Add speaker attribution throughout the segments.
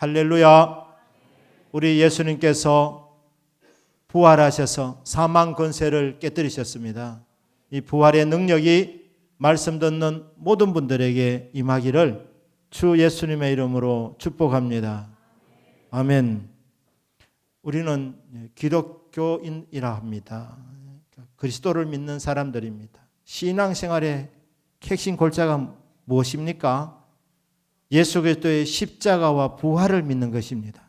Speaker 1: 할렐루야. 우리 예수님께서 부활하셔서 사망 권세를 깨뜨리셨습니다. 이 부활의 능력이 말씀 듣는 모든 분들에게 임하기를 주 예수님의 이름으로 축복합니다. 아멘. 우리는 기독교인이라 합니다. 그리스도를 믿는 사람들입니다. 신앙생활의 핵심 골자가 무엇입니까? 예수 그리스도의 십자가와 부활을 믿는 것입니다.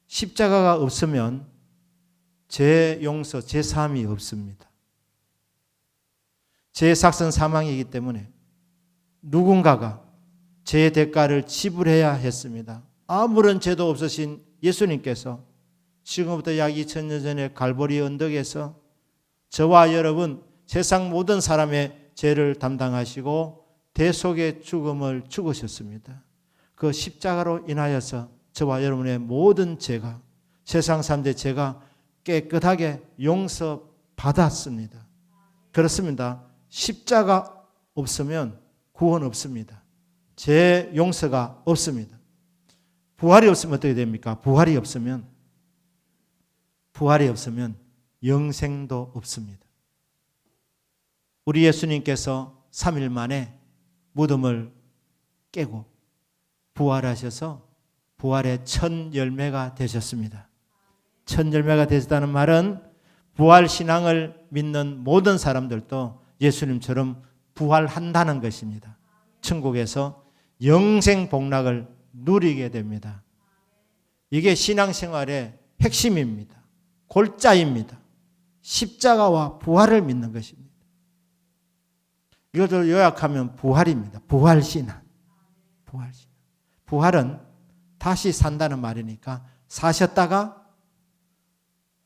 Speaker 1: 십자가가 없으면 죄 용서, 죄 사함이 없습니다. 죄의 삭선 사망이기 때문에 누군가가 죄의 대가를 지불해야 했습니다. 아무런 죄도 없으신 예수님께서 지금부터 약 2000년 전에 갈보리 언덕에서 저와 여러분 세상 모든 사람의 죄를 담당하시고 대속의 죽음을 죽으셨습니다. 그 십자가로 인하여서 저와 여러분의 모든 죄가, 세상 사람들의 죄가 깨끗하게 용서받았습니다. 그렇습니다. 십자가 없으면 구원 없습니다. 죄 용서가 없습니다. 부활이 없으면 어떻게 됩니까? 부활이 없으면 영생도 없습니다. 우리 예수님께서 3일 만에 무덤을 깨고 부활하셔서 부활의 첫 열매가 되셨습니다. 첫 열매가 되셨다는 말은 부활 신앙을 믿는 모든 사람들도 예수님처럼 부활한다는 것입니다. 천국에서 영생 복락을 누리게 됩니다. 이게 신앙생활의 핵심입니다. 골자입니다. 십자가와 부활을 믿는 것입니다. 이것을 요약하면 부활입니다. 부활신앙. 부활은 다시 산다는 말이니까 사셨다가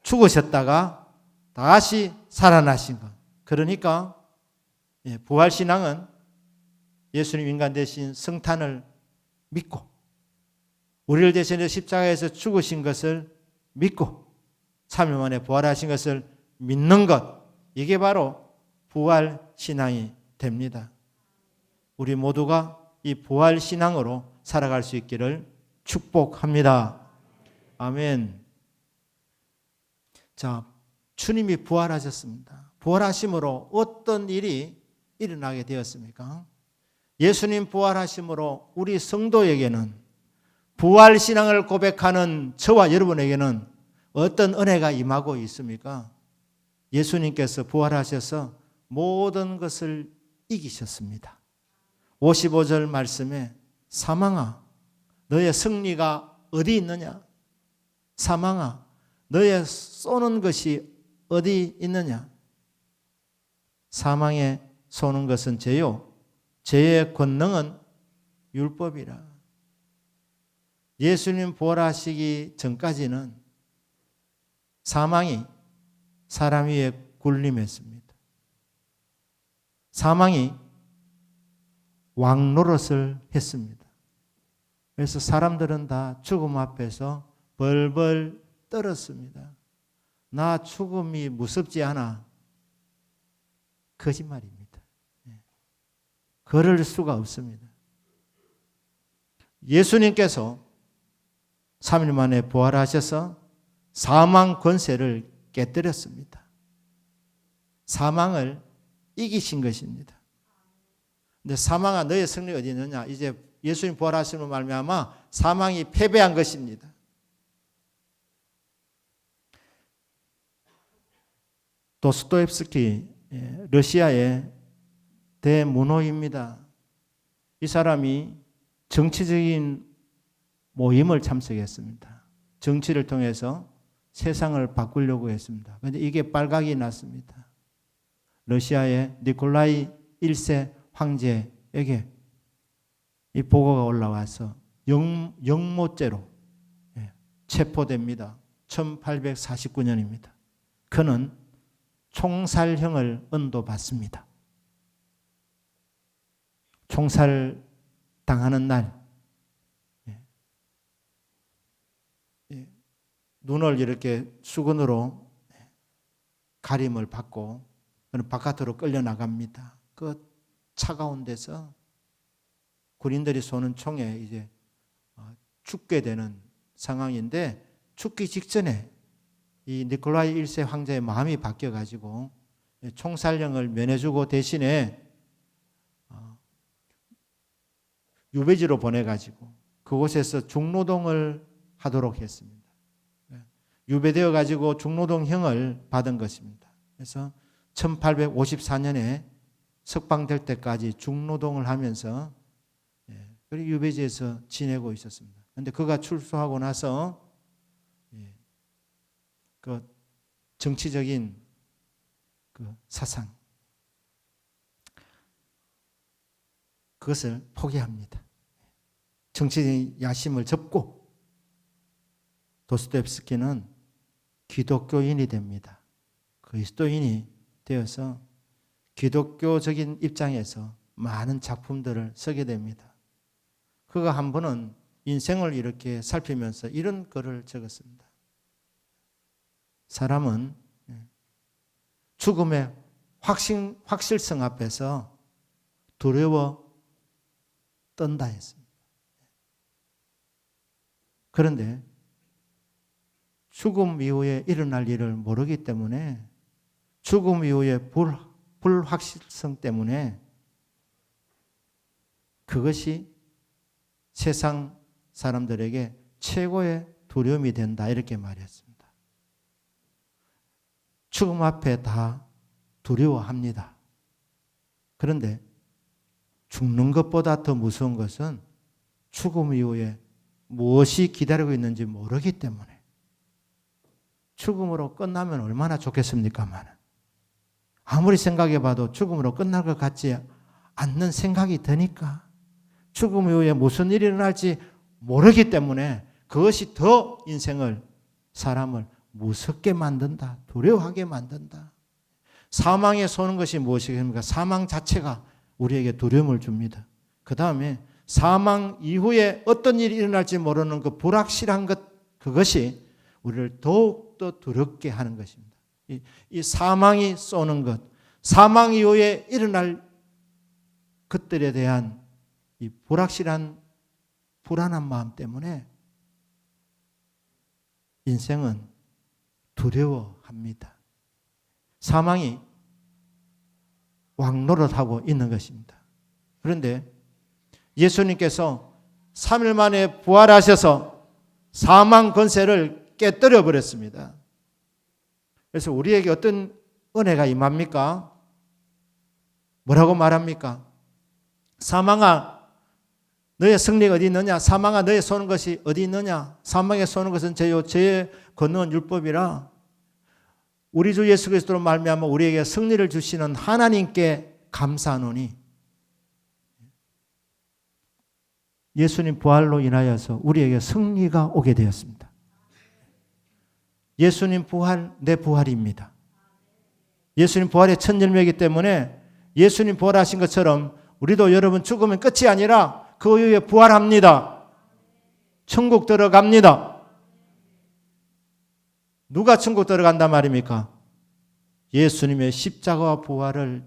Speaker 1: 죽으셨다가 다시 살아나신 것. 그러니까 부활신앙은 예수님 인간 대신 성탄을 믿고 우리를 대신해 십자가에서 죽으신 것을 믿고 3일 만에 부활하신 것을 믿는 것. 이게 바로 부활신앙이 됩니다. 우리 모두가 이 부활신앙으로 살아갈 수 있기를 축복합니다. 아멘. 자, 주님이 부활하셨습니다. 부활하심으로 어떤 일이 일어나게 되었습니까? 예수님 부활하심으로 우리 성도에게는 부활신앙을 고백하는 저와 여러분에게는 어떤 은혜가 임하고 있습니까? 예수님께서 부활하셔서 모든 것을 이기셨습니다. 55절 말씀에 사망아 너의 승리가 어디 있느냐? 사망아 너의 쏘는 것이 어디 있느냐? 사망에 쏘는 것은 죄요 죄의 권능은 율법이라. 예수님 부활하시기 전까지는 사망이 사람 위에 군림했습니다. 사망이 왕노릇을 했습니다. 그래서 사람들은 다 죽음 앞에서 벌벌 떨었습니다. 나 죽음이 무섭지 않아. 거짓말입니다. 그럴 수가 없습니다. 예수님께서 3일 만에 부활하셔서 사망 권세를 깨뜨렸습니다. 사망을 이기신 것입니다. 근데 사망아 너의 승리가 어디 있느냐? 이제 예수님 부활하심으로 말미암아 사망이 패배한 것입니다. 도스토옙스키 러시아의 대문호입니다. 이 사람이 정치적인 모임을 참석했습니다. 정치를 통해서 세상을 바꾸려고 했습니다. 그런데 이게 빨각이 났습니다. 러시아의 니콜라이 1세 황제에게 이 보고가 올라와서 영모죄로 체포됩니다. 1849년입니다. 그는 총살형을 언도받습니다. 총살 당하는 날 눈을 이렇게 수건으로 가림을 받고 바깥으로 끌려나갑니다. 그 차가운 데서 군인들이 쏘는 총에 이제 죽게 되는 상황인데 죽기 직전에 이 니콜라이 1세 황제의 마음이 바뀌어가지고 총살령을 면해주고 대신에 유배지로 보내가지고 그곳에서 중노동을 하도록 했습니다. 유배되어 가지고 중노동형을 받은 것입니다. 그래서 1854년에 석방될 때까지 중노동을 하면서 그리고 유배지에서 지내고 있었습니다. 그런데 그가 출소하고 나서 그 정치적인 그 사상 그것을 포기합니다. 정치적인 야심을 접고 도스토옙스키는 기독교인이 됩니다. 그리스도인이 되어서 기독교적인 입장에서 많은 작품들을 쓰게 됩니다. 그가 한 번은 인생을 이렇게 살피면서 이런 글을 적었습니다. 사람은 죽음의 확실성 앞에서 두려워 떤다 했습니다. 그런데 죽음 이후에 일어날 일을 모르기 때문에 죽음 이후에 불확실성 때문에 그것이 세상 사람들에게 최고의 두려움이 된다 이렇게 말했습니다. 죽음 앞에 다 두려워합니다. 그런데 죽는 것보다 더 무서운 것은 죽음 이후에 무엇이 기다리고 있는지 모르기 때문에 죽음으로 끝나면 얼마나 좋겠습니까만 아무리 생각해봐도 죽음으로 끝날 것 같지 않는 생각이 드니까 죽음 이후에 무슨 일이 일어날지 모르기 때문에 그것이 더 인생을 사람을 무섭게 만든다. 두려워하게 만든다. 사망에 쏘는 것이 무엇이겠습니까? 사망 자체가 우리에게 두려움을 줍니다. 그 다음에 사망 이후에 어떤 일이 일어날지 모르는 그 불확실한 것 그것이 우리를 더욱더 두렵게 하는 것입니다. 이 사망이 쏘는 것, 사망 이후에 일어날 것들에 대한 이 불확실한 불안한 마음 때문에 인생은 두려워합니다. 사망이 왕노릇하고 있는 것입니다. 그런데 예수님께서 3일 만에 부활하셔서 사망 권세를 깨뜨려 버렸습니다. 그래서 우리에게 어떤 은혜가 임합니까? 뭐라고 말합니까? 사망아 너의 승리가 어디 있느냐? 사망아 너의 쏘는 것이 어디 있느냐? 사망에 쏘는 것은 죄에 건너온 율법이라 우리 주 예수 그리스도로 말미암아 우리에게 승리를 주시는 하나님께 감사하노니 예수님 부활로 인하여서 우리에게 승리가 오게 되었습니다. 예수님 부활 내 부활입니다. 예수님 부활의 첫 열매이기 때문에 예수님 부활하신 것처럼 우리도 여러분 죽으면 끝이 아니라 그 이후에 부활합니다. 천국 들어갑니다. 누가 천국 들어간단 말입니까? 예수님의 십자가와 부활을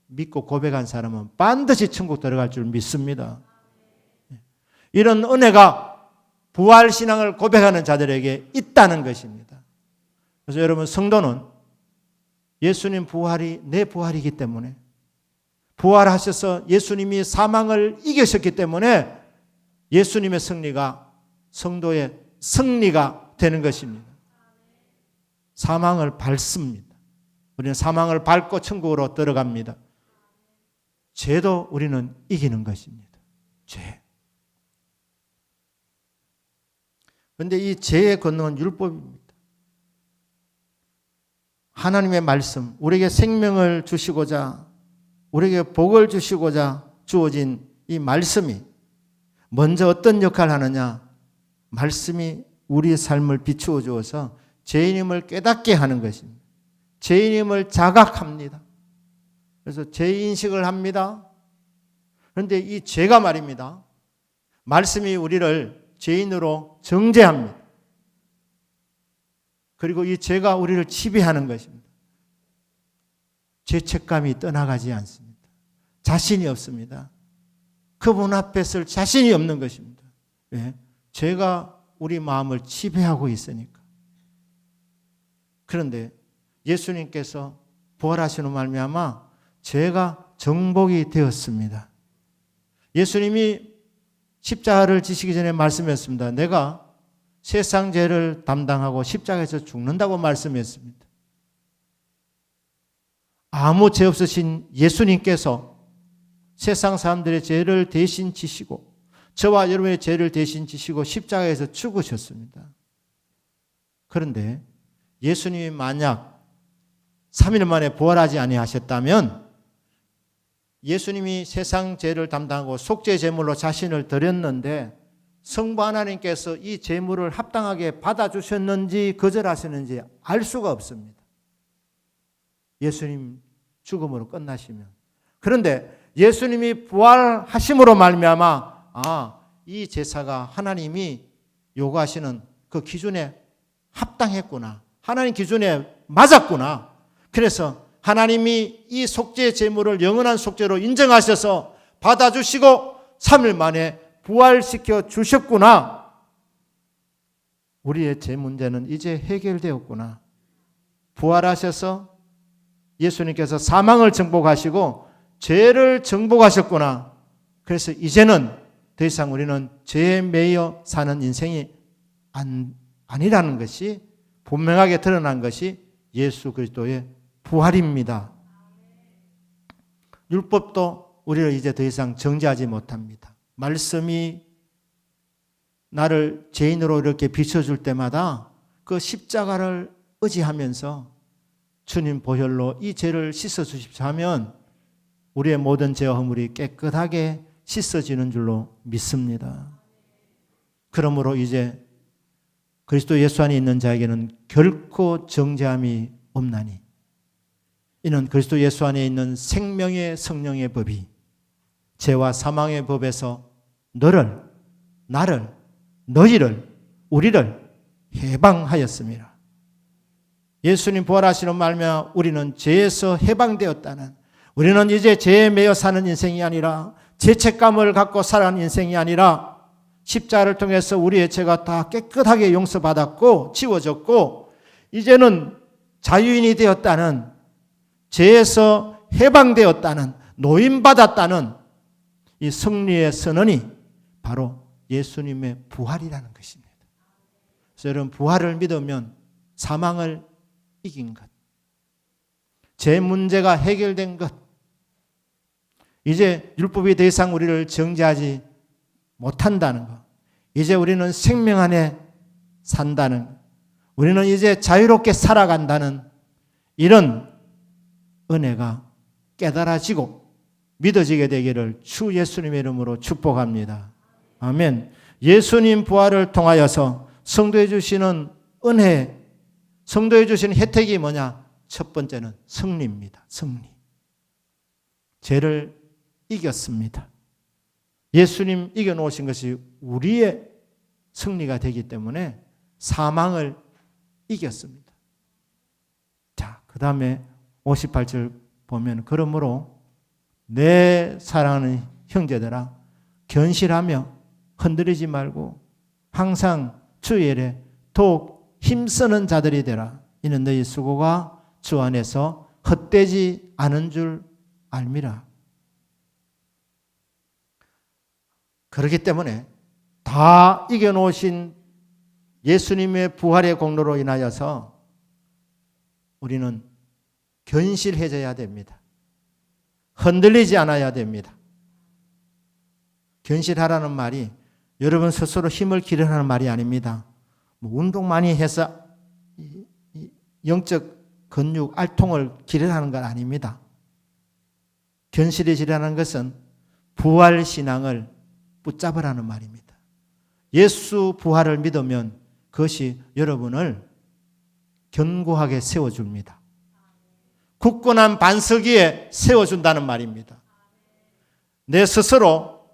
Speaker 1: 믿고 고백한 사람은 반드시 천국 들어갈 줄 믿습니다. 이런 은혜가 부활신앙을 고백하는 자들에게 있다는 것입니다. 그래서 여러분 성도는 예수님 부활이 내 부활이기 때문에 부활하셔서 예수님이 사망을 이기셨기 때문에 예수님의 승리가 성도의 승리가 되는 것입니다. 사망을 밟습니다. 우리는 사망을 밟고 천국으로 들어갑니다. 죄도 우리는 이기는 것입니다. 죄. 그런데 이 죄에 건너온 율법입니다. 하나님의 말씀, 우리에게 생명을 주시고자 우리에게 복을 주시고자 주어진 이 말씀이 먼저 어떤 역할을 하느냐? 말씀이 우리의 삶을 비추어 주어서 죄인임을 깨닫게 하는 것입니다. 죄인임을 자각합니다. 그래서 죄인식을 합니다. 그런데 이 죄가 말입니다. 말씀이 우리를 죄인으로 정죄합니다. 그리고 이 죄가 우리를 지배하는 것입니다. 죄책감이 떠나가지 않습니다. 자신이 없습니다. 그분 앞에 설 자신이 없는 것입니다. 왜? 죄가 우리 마음을 지배하고 있으니까. 그런데 예수님께서 부활하시는 말미암아 죄가 정복이 되었습니다. 예수님이 십자가를 지시기 전에 말씀했습니다. 내가 세상 죄를 담당하고 십자가에서 죽는다고 말씀했습니다. 아무 죄 없으신 예수님께서 세상 사람들의 죄를 대신 지시고 저와 여러분의 죄를 대신 지시고 십자가에서 죽으셨습니다. 그런데 예수님이 만약 3일 만에 부활하지 아니하셨다면 예수님이 세상 죄를 담당하고 속죄 제물로 자신을 드렸는데 성부 하나님께서 이 제물을 합당하게 받아주셨는지 거절하셨는지 알 수가 없습니다. 예수님 죽음으로 끝나시면. 그런데 예수님이 부활하심으로 말미암아 이 제사가 하나님이 요구하시는 그 기준에 합당했구나. 하나님 기준에 맞았구나. 그래서 하나님이 이 속죄 제물을 영원한 속죄로 인정하셔서 받아주시고 3일 만에 부활시켜 주셨구나. 우리의 죄 문제는 이제 해결되었구나. 부활하셔서 예수님께서 사망을 정복하시고 죄를 정복하셨구나. 그래서 이제는 더 이상 우리는 죄에 매여 사는 인생이 아니라는 것이 분명하게 드러난 것이 예수 그리스도의 부활입니다. 율법도 우리를 이제 더 이상 정죄하지 못합니다. 말씀이 나를 죄인으로 이렇게 비춰줄 때마다 그 십자가를 의지하면서 주님 보혈로 이 죄를 씻어주십시오 하면 우리의 모든 죄와 허물이 깨끗하게 씻어지는 줄로 믿습니다. 그러므로 이제 그리스도 예수 안에 있는 자에게는 결코 정죄함이 없나니 이는 그리스도 예수 안에 있는 생명의 성령의 법이 죄와 사망의 법에서 너를, 나를, 너희를, 우리를 해방하였습니다. 예수님 부활하시는 말미암아 우리는 죄에서 해방되었다는, 우리는 이제 죄에 매여 사는 인생이 아니라 죄책감을 갖고 살아가는 인생이 아니라 십자가를 통해서 우리의 죄가 다 깨끗하게 용서받았고 지워졌고 이제는 자유인이 되었다는, 죄에서 해방되었다는, 노임받았다는 이 승리의 선언이 바로 예수님의 부활이라는 것입니다. 그래서 여러분 부활을 믿으면 사망을 이긴 것, 죄 문제가 해결된 것, 이제 율법이 더 이상 우리를 정죄하지 못한다는 것, 이제 우리는 생명 안에 산다는 것, 우리는 이제 자유롭게 살아간다는 이런 은혜가 깨달아지고 믿어지게 되기를 주 예수님의 이름으로 축복합니다. 아멘. 예수님 부활을 통하여서 성도해 주시는 은혜, 성도해 주시는 혜택이 뭐냐? 첫 번째는 승리입니다. 승리. 죄를 이겼습니다. 예수님 이겨놓으신 것이 우리의 승리가 되기 때문에 사망을 이겼습니다. 자, 그 다음에 58절 보면 그러므로 내 사랑하는 형제들아 견실하며 흔들리지 말고 항상 주의 일에 더욱 힘쓰는 자들이 되라. 이는 너희 수고가 주 안에서 헛되지 않은 줄 알미라. 그렇기 때문에 다 이겨놓으신 예수님의 부활의 공로로 인하여서 우리는 견실해져야 됩니다. 흔들리지 않아야 됩니다. 견실하라는 말이 여러분 스스로 힘을 기르라는 말이 아닙니다. 운동 많이 해서 영적 근육 알통을 기르라는 건 아닙니다. 견실해지라는 것은 부활 신앙을 붙잡으라는 말입니다. 예수 부활을 믿으면 그것이 여러분을 견고하게 세워줍니다. 굳건한 반석 위에 세워준다는 말입니다. 내 스스로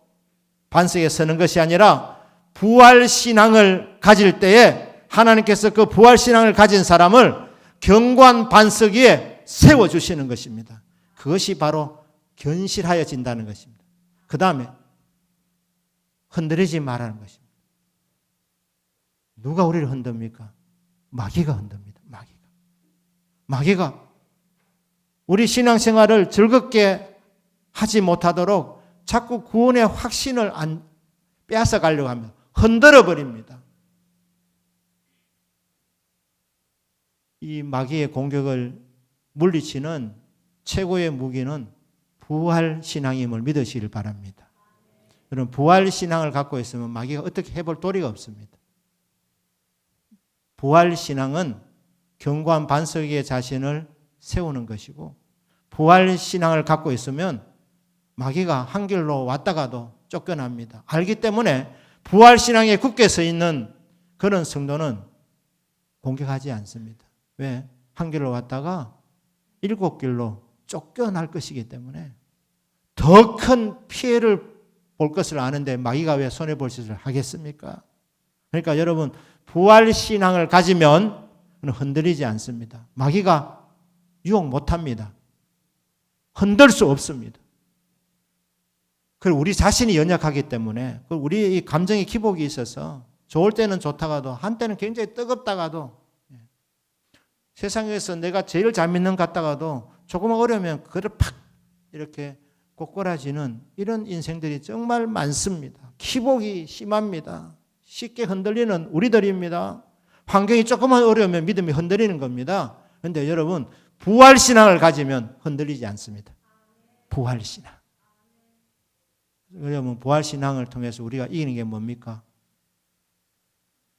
Speaker 1: 반석에 서는 것이 아니라 부활신앙을 가질 때에 하나님께서 그 부활신앙을 가진 사람을 견고한 반석 위에 세워주시는 것입니다. 그것이 바로 견실하여진다는 것입니다. 그 다음에 흔들리지 말라는 것입니다. 누가 우리를 흔듭니까? 마귀가 흔듭니다. 마귀가 우리 신앙생활을 즐겁게 하지 못하도록 자꾸 구원의 확신을 빼앗아 가려고 합니다. 흔들어 버립니다. 이 마귀의 공격을 물리치는 최고의 무기는 부활신앙임을 믿으시길 바랍니다. 여러분, 부활신앙을 갖고 있으면 마귀가 어떻게 해볼 도리가 없습니다. 부활신앙은 견고한 반석 위에 자신을 세우는 것이고, 부활신앙을 갖고 있으면 마귀가 한 길로 왔다가도 쫓겨납니다. 알기 때문에 부활신앙에 굳게 서 있는 그런 성도는 공격하지 않습니다. 왜? 한 길로 왔다가 7길로 쫓겨날 것이기 때문에 더 큰 피해를 볼 것을 아는데 마귀가 왜 손해볼 짓을 하겠습니까? 그러니까 여러분, 부활신앙을 가지면 흔들리지 않습니다. 마귀가 유혹 못합니다. 흔들 수 없습니다. 그리고 우리 자신이 연약하기 때문에, 우리 이 감정의 기복이 있어서 좋을 때는 좋다가도 한때는 굉장히 뜨겁다가도, 세상에서 내가 제일 잘 믿는 것 같다가도 조금만 어려우면 그를 팍 이렇게 꼬꾸라지는 이런 인생들이 정말 많습니다. 기복이 심합니다. 쉽게 흔들리는 우리들입니다. 환경이 조금만 어려우면 믿음이 흔들리는 겁니다. 그런데 여러분, 부활신앙을 가지면 흔들리지 않습니다. 부활신앙. 여러분, 부활신앙을 통해서 우리가 이기는 게 뭡니까?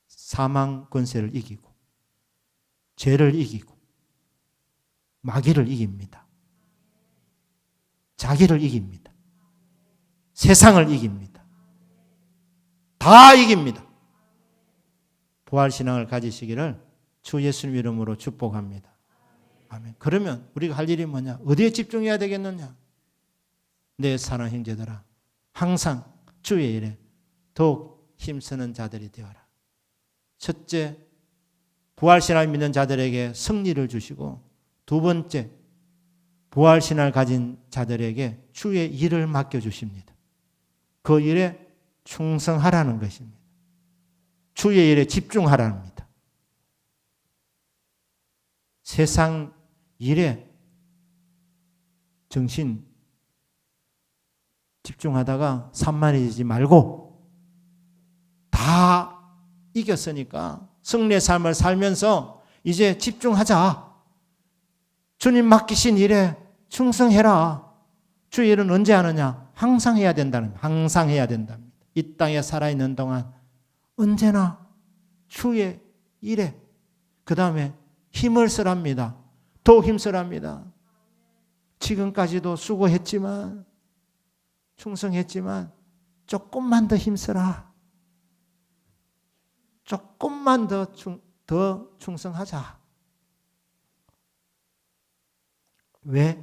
Speaker 1: 사망 권세를 이기고, 죄를 이기고, 마귀를 이깁니다. 자기를 이깁니다. 세상을 이깁니다. 다 이깁니다. 부활신앙을 가지시기를 주 예수님 이름으로 축복합니다. 아멘. 그러면 우리가 할 일이 뭐냐? 어디에 집중해야 되겠느냐? 내 사랑 형제들아, 항상 주의 일에 더욱 힘쓰는 자들이 되어라. 첫째, 부활신앙을 믿는 자들에게 승리를 주시고, 두 번째, 부활신앙을 가진 자들에게 주의 일을 맡겨주십니다. 그 일에 충성하라는 것입니다. 주의 일에 집중하라는 겁니다. 세상 일에 정신 집중하다가 산만해지지 말고, 다 이겼으니까 승리의 삶을 살면서 이제 집중하자. 주님 맡기신 일에 충성해라. 주의 일은 언제 하느냐? 항상 해야 된다는 겁니다. 항상 해야 된답니다. 이 땅에 살아있는 동안 언제나 주의 일에, 그 다음에 힘을 쓰랍니다. 더욱 힘쓰랍니다. 지금까지도 수고했지만, 충성했지만 조금만 더 힘쓰라. 조금만 더 충성하자. 왜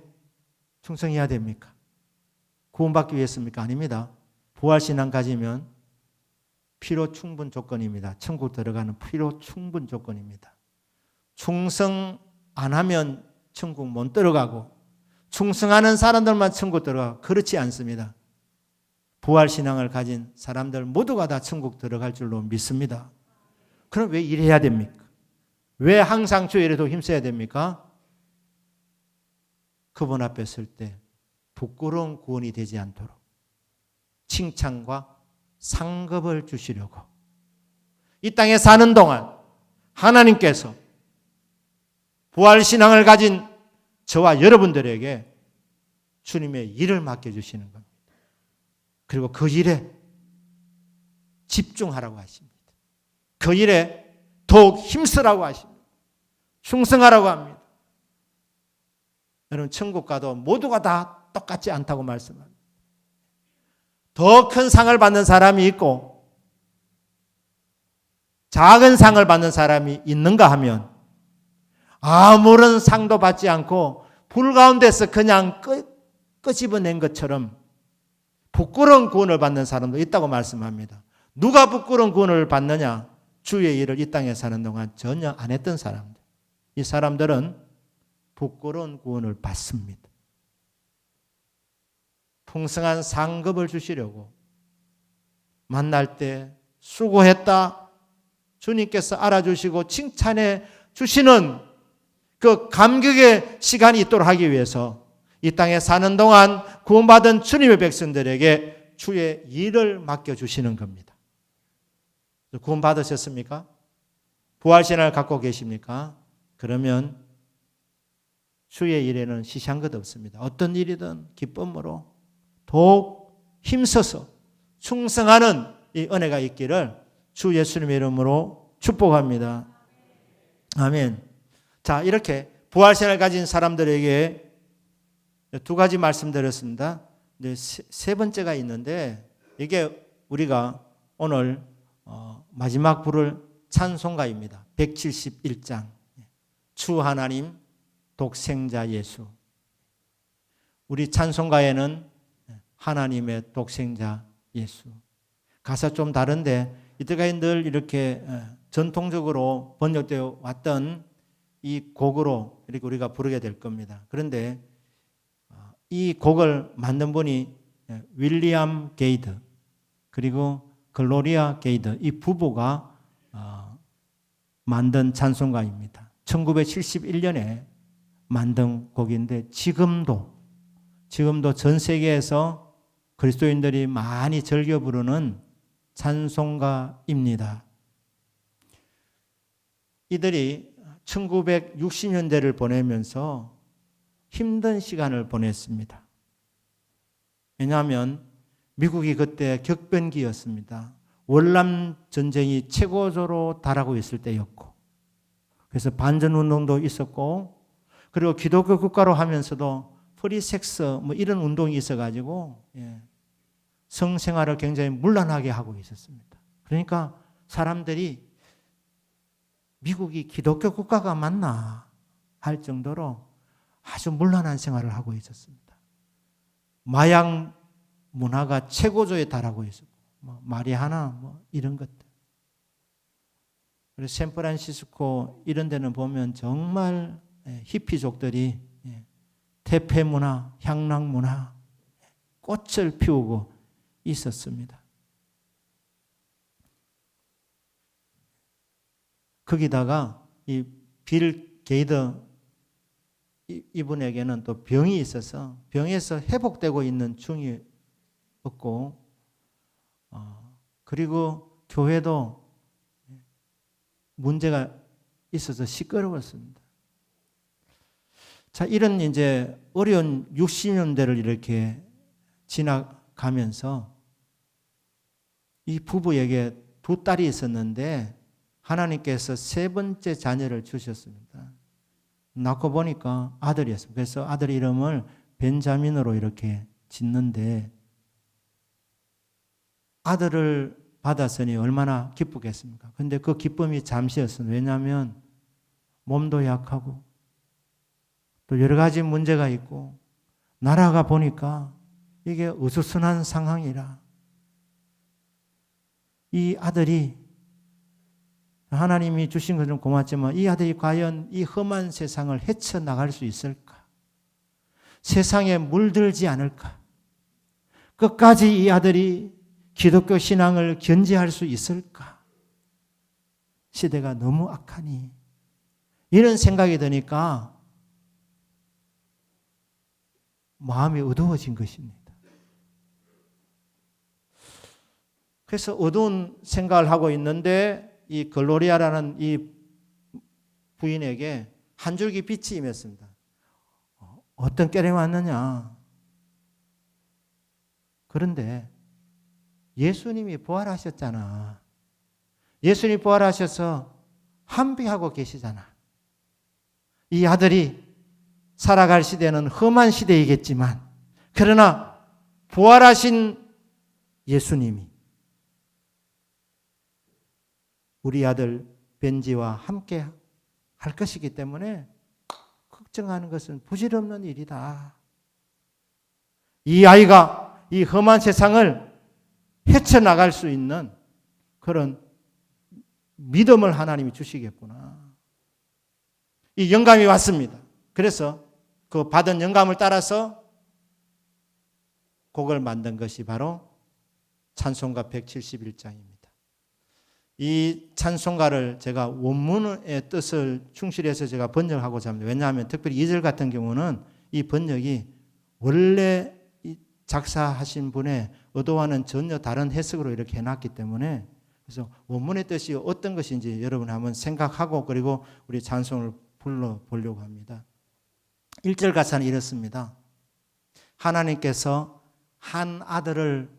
Speaker 1: 충성해야 됩니까? 구원받기 위해서입니까? 아닙니다. 부활신앙 가지면 필요 충분 조건입니다. 천국 들어가는 필요 충분 조건입니다. 충성 안 하면 천국 못 들어가고, 충성하는 사람들만 천국 들어가고, 그렇지 않습니다. 부활신앙을 가진 사람들 모두가 다 천국 들어갈 줄로 믿습니다. 그럼 왜 일해야 됩니까? 왜 항상 주의 일에도 힘써야 됩니까? 그분 앞에 설 때 부끄러운 구원이 되지 않도록 칭찬과 상급을 주시려고, 이 땅에 사는 동안 하나님께서 부활신앙을 가진 저와 여러분들에게 주님의 일을 맡겨주시는 겁니다. 그리고 그 일에 집중하라고 하십니다. 그 일에 더욱 힘쓰라고 하십니다. 충성하라고 합니다. 여러분, 천국 가도 모두가 다 똑같지 않다고 말씀합니다. 더 큰 상을 받는 사람이 있고 작은 상을 받는 사람이 있는가 하면, 아무런 상도 받지 않고 불 가운데서 그냥 끄집어낸 것처럼 부끄러운 구원을 받는 사람도 있다고 말씀합니다. 누가 부끄러운 구원을 받느냐? 주의 일을 이 땅에 사는 동안 전혀 안 했던 사람들. 이 사람들은 부끄러운 구원을 받습니다. 풍성한 상급을 주시려고 만날 때 수고했다, 주님께서 알아주시고 칭찬해 주시는 그 감격의 시간이 있도록 하기 위해서 이 땅에 사는 동안 구원받은 주님의 백성들에게 주의 일을 맡겨주시는 겁니다. 구원받으셨습니까? 부활신앙을 갖고 계십니까? 그러면 주의 일에는 시시한 것 없습니다. 어떤 일이든 기쁨으로 더욱 힘써서 충성하는 이 은혜가 있기를 주 예수님의 이름으로 축복합니다. 아멘. 자, 이렇게 부활신을 가진 사람들에게 두 가지 말씀드렸습니다. 세 번째가 있는데 이게 우리가 오늘 마지막 부를 찬송가입니다. 171장. 주 하나님 독생자 예수. 우리 찬송가에는 하나님의 독생자 예수. 가사 좀 다른데 이때까지 늘 이렇게 전통적으로 번역되어 왔던 이 곡으로 이렇게 우리가 부르게 될 겁니다. 그런데 이 곡을 만든 분이 윌리엄 게이드 그리고 글로리아 게이드 이 부부가 만든 찬송가입니다. 1971년에 만든 곡인데 지금도 전 세계에서 그리스도인들이 많이 즐겨 부르는 찬송가입니다. 이들이 1960년대를 보내면서 힘든 시간을 보냈습니다. 왜냐하면 미국이 그때 격변기였습니다. 월남 전쟁이 최고조로 달하고 있을 때였고, 그래서 반전 운동도 있었고, 그리고 기독교 국가로 하면서도 프리섹스 뭐 이런 운동이 있어가지고 성생활을 굉장히 문란하게 하고 있었습니다. 그러니까 사람들이 미국이 기독교 국가가 맞나 할 정도로 아주 문란한 생활을 하고 있었습니다. 마약 문화가 최고조에 달하고 있었고, 마리아나 이런 것들. 그래서 샌프란시스코 이런 데는 보면 정말 히피족들이 태폐 문화, 향락 문화, 꽃을 피우고 있었습니다. 거기다가 이 빌 게이드 이분에게는 또 병이 있어서 병에서 회복되고 있는 중이었고, 그리고 교회도 문제가 있어서 시끄러웠습니다. 자, 이런 이제 어려운 60년대를 이렇게 지나가면서 이 부부에게 두 딸이 있었는데 하나님께서 세 번째 자녀를 주셨습니다. 낳고 보니까 아들이었습니다. 그래서 아들 이름을 벤자민으로 이렇게 짓는데, 아들을 받았으니 얼마나 기쁘겠습니까? 근데 그 기쁨이 잠시였습니다. 왜냐하면 몸도 약하고 또 여러 가지 문제가 있고 나라가 보니까 이게 어수선한 상황이라 이 아들이, 하나님이 주신 것은 고맙지만 이 아들이 과연 이 험한 세상을 헤쳐나갈 수 있을까? 세상에 물들지 않을까? 끝까지 이 아들이 기독교 신앙을 견지할 수 있을까? 시대가 너무 악하니 이런 생각이 드니까 마음이 어두워진 것입니다. 그래서 어두운 생각을 하고 있는데 이 글로리아라는 이 부인에게 한 줄기 빛이 임했습니다. 어떤 깨름이 왔느냐? 그런데 예수님이 부활하셨잖아. 예수님이 부활하셔서 함비하고 계시잖아. 이 아들이 살아갈 시대는 험한 시대이겠지만, 그러나 부활하신 예수님이 우리 아들 벤지와 함께 할 것이기 때문에 걱정하는 것은 부질없는 일이다. 이 아이가 이 험한 세상을 헤쳐나갈 수 있는 그런 믿음을 하나님이 주시겠구나. 이 영감이 왔습니다. 그래서 그 받은 영감을 따라서 곡을 만든 것이 바로 찬송가 171장입니다. 이 찬송가를 제가 원문의 뜻을 충실해서 제가 번역하고자 합니다. 왜냐하면 특별히 2절 같은 경우는 이 번역이 원래 작사하신 분의 의도와는 전혀 다른 해석으로 이렇게 해놨기 때문에, 그래서 원문의 뜻이 어떤 것인지 여러분 한번 생각하고 그리고 우리 찬송을 불러보려고 합니다. 1절 가사는 이렇습니다. 하나님께서 한 아들을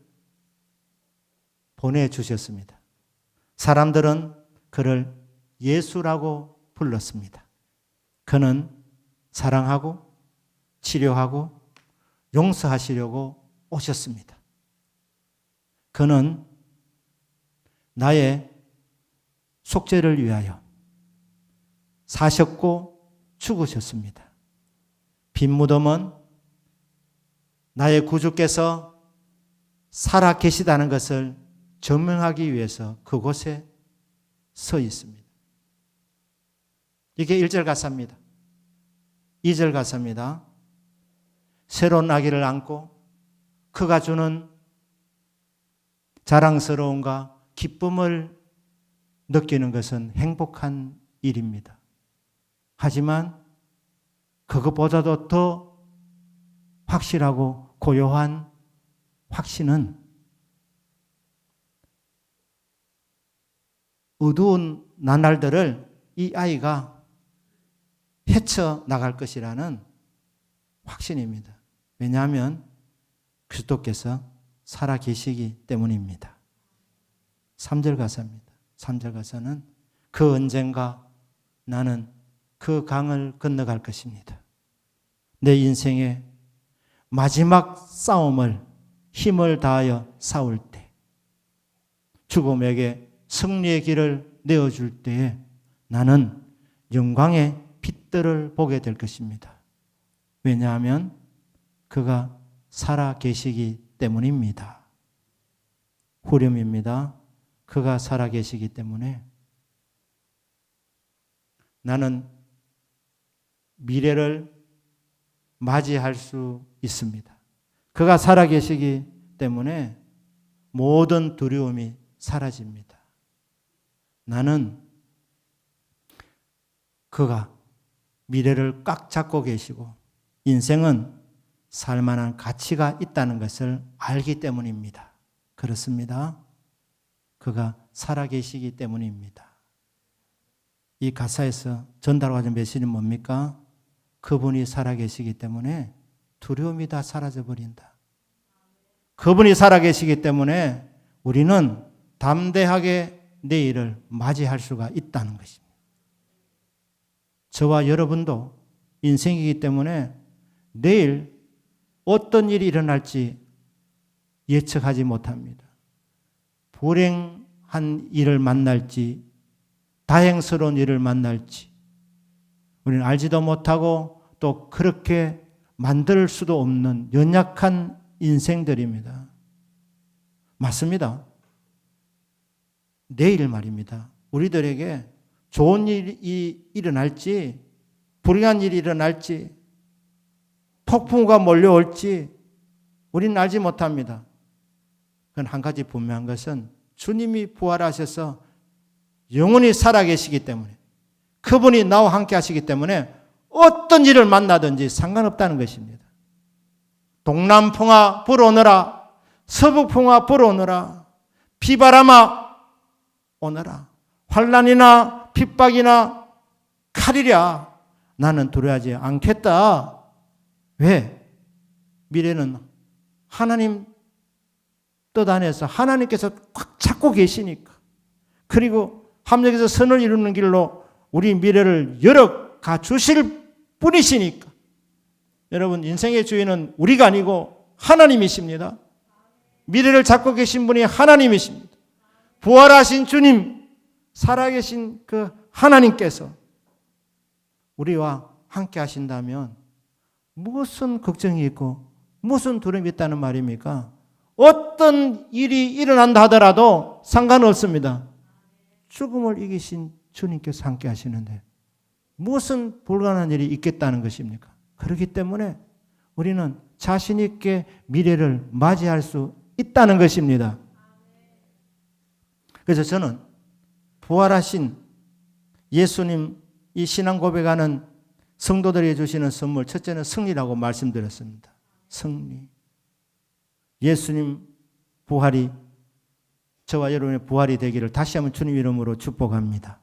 Speaker 1: 보내주셨습니다. 사람들은 그를 예수라고 불렀습니다. 그는 사랑하고 치료하고 용서하시려고 오셨습니다. 그는 나의 속죄를 위하여 사셨고 죽으셨습니다. 빈 무덤은 나의 구주께서 살아 계시다는 것을 증명하기 위해서 그곳에 서 있습니다. 이게 1절 가사입니다. 2절 가사입니다. 새로운 아기를 안고 그가 주는 자랑스러움과 기쁨을 느끼는 것은 행복한 일입니다. 하지만 그것보다도 더 확실하고 고요한 확신은 어두운 나날들을 이 아이가 헤쳐나갈 것이라는 확신입니다. 왜냐하면 그리스도께서 살아계시기 때문입니다. 3절 가사입니다. 3절 가사는 그 언젠가 나는 그 강을 건너갈 것입니다. 내 인생의 마지막 싸움을 힘을 다하여 싸울 때, 죽음에게 승리의 길을 내어줄 때에 나는 영광의 빛들을 보게 될 것입니다. 왜냐하면 그가 살아 계시기 때문입니다. 후렴입니다. 그가 살아 계시기 때문에 나는 미래를 맞이할 수 있습니다. 그가 살아 계시기 때문에 모든 두려움이 사라집니다. 나는 그가 미래를 꽉 잡고 계시고 인생은 살만한 가치가 있다는 것을 알기 때문입니다. 그렇습니다. 그가 살아계시기 때문입니다. 이 가사에서 전달하는 메시지는 뭡니까? 그분이 살아계시기 때문에 두려움이 다 사라져버린다. 그분이 살아계시기 때문에 우리는 담대하게 내일을 맞이할 수가 있다는 것입니다. 저와 여러분도 인생이기 때문에 내일 어떤 일이 일어날지 예측하지 못합니다. 불행한 일을 만날지 다행스러운 일을 만날지 우리는 알지도 못하고 또 그렇게 만들 수도 없는 연약한 인생들입니다. 맞습니다. 내일 말입니다. 우리들에게 좋은 일이 일어날지 불행한 일이 일어날지 폭풍우가 몰려올지 우리는 알지 못합니다. 그건 한 가지 분명한 것은 주님이 부활하셔서 영원히 살아계시기 때문에 그분이 나와 함께 하시기 때문에 어떤 일을 만나든지 상관없다는 것입니다. 동남풍아 불어오너라 서북풍아 불어오너라 비바람아 오너라 환난이나 핍박이나 칼이랴 나는 두려워하지 않겠다. 왜? 미래는 하나님 뜻 안에서 하나님께서 꽉 잡고 계시니까 그리고 함정에서 선을 이루는 길로 우리 미래를 열어가 주실 분이시니까 여러분 인생의 주인은 우리가 아니고 하나님이십니다. 미래를 잡고 계신 분이 하나님이십니다. 부활하신 주님 살아계신 그 하나님께서 우리와 함께 하신다면 무슨 걱정이 있고 무슨 두려움이 있다는 말입니까? 어떤 일이 일어난다 하더라도 상관없습니다. 죽음을 이기신 주님께서 함께 하시는데 무슨 불가능한 일이 있겠다는 것입니까? 그렇기 때문에 우리는 자신 있게 미래를 맞이할 수 있다는 것입니다. 그래서 저는 부활하신 예수님 이 신앙 고백하는 성도들에게 주시는 선물, 첫째는 승리라고 말씀드렸습니다. 승리. 예수님 부활이 저와 여러분의 부활이 되기를 다시 한번 주님 이름으로 축복합니다.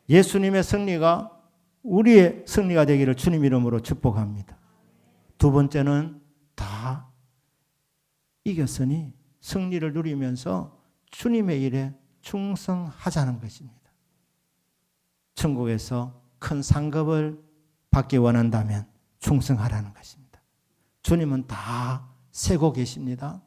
Speaker 1: 예수님의 승리가 우리의 승리가 되기를 주님 이름으로 축복합니다. 두 번째는 다 이겼으니 승리를 누리면서 주님의 일에 충성하자는 것입니다. 천국에서 큰 상급을 받기 원한다면 충성하라는 것입니다. 주님은 다 세고 계십니다.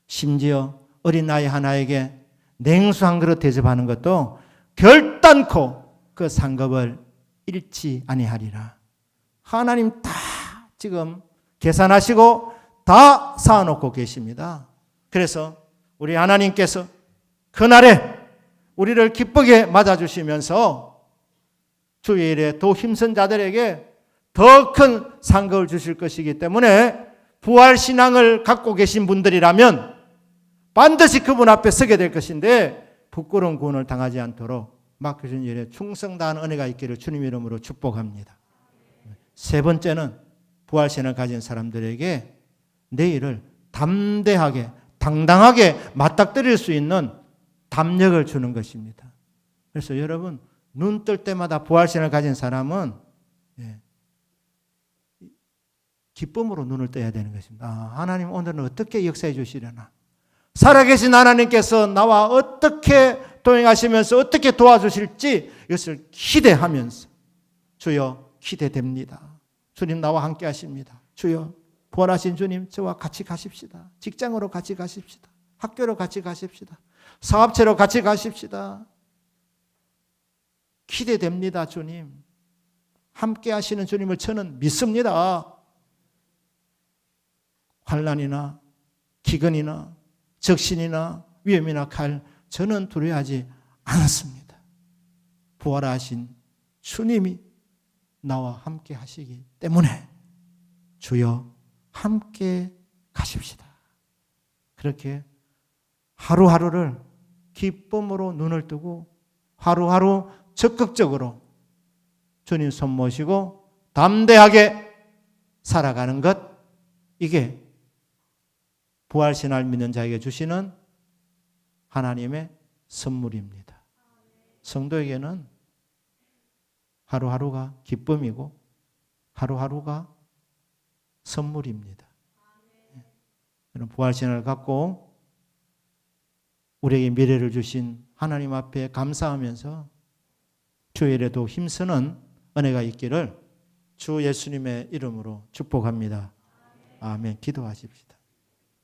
Speaker 1: 심지어 어린 아이 하나에게 냉수 한 그릇 대접하는 것도 결단코 그 상급을 잃지 아니하리라. 하나님 다 지금 계산하시고 다 쌓아놓고 계십니다. 그래서 우리 하나님께서 그날에 우리를 기쁘게 맞아주시면서 주의 일에 더 힘쓴 자들에게 더 큰 상급을 주실 것이기 때문에 부활신앙을 갖고 계신 분들이라면 반드시 그분 앞에 서게 될 것인데 부끄러운 구원을 당하지 않도록 맡겨준 일에 충성 다하는 은혜가 있기를 주님 이름으로 축복합니다. 세 번째는 부활신앙을 가진 사람들에게 내일을 담대하게 당당하게 맞닥뜨릴 수 있는 담력을 주는 것입니다. 그래서 여러분 눈 뜰 때마다 부활신앙을 가진 사람은 기쁨으로 눈을 떠야 되는 것입니다. 하나님 오늘은 어떻게 역사해 주시려나. 살아계신 하나님께서 나와 어떻게 동행하시면서 어떻게 도와주실지 이것을 기대하면서 주여 기대됩니다. 주님 나와 함께 하십니다. 주여 부활하신 주님 저와 같이 가십시다. 직장으로 같이 가십시다. 학교로 같이 가십시다. 사업체로 같이 가십시다. 기대됩니다. 주님. 함께 하시는 주님을 저는 믿습니다. 환난이나 기근이나 적신이나 위험이나 칼 저는 두려워하지 않았습니다. 부활하신 주님이 나와 함께 하시기 때문에 주여 함께 가십시다. 그렇게 하루하루를 기쁨으로 눈을 뜨고 하루하루 적극적으로 주님 손 모시고 담대하게 살아가는 것, 이게 부활신앙을 믿는 자에게 주시는 하나님의 선물입니다. 성도에게는 하루하루가 기쁨이고 하루하루가 선물입니다. 부활신앙을 갖고 우리에게 미래를 주신 하나님 앞에 감사하면서 주의 일에도 힘쓰는 은혜가 있기를 주 예수님의 이름으로 축복합니다. 아멘. 기도하십시다.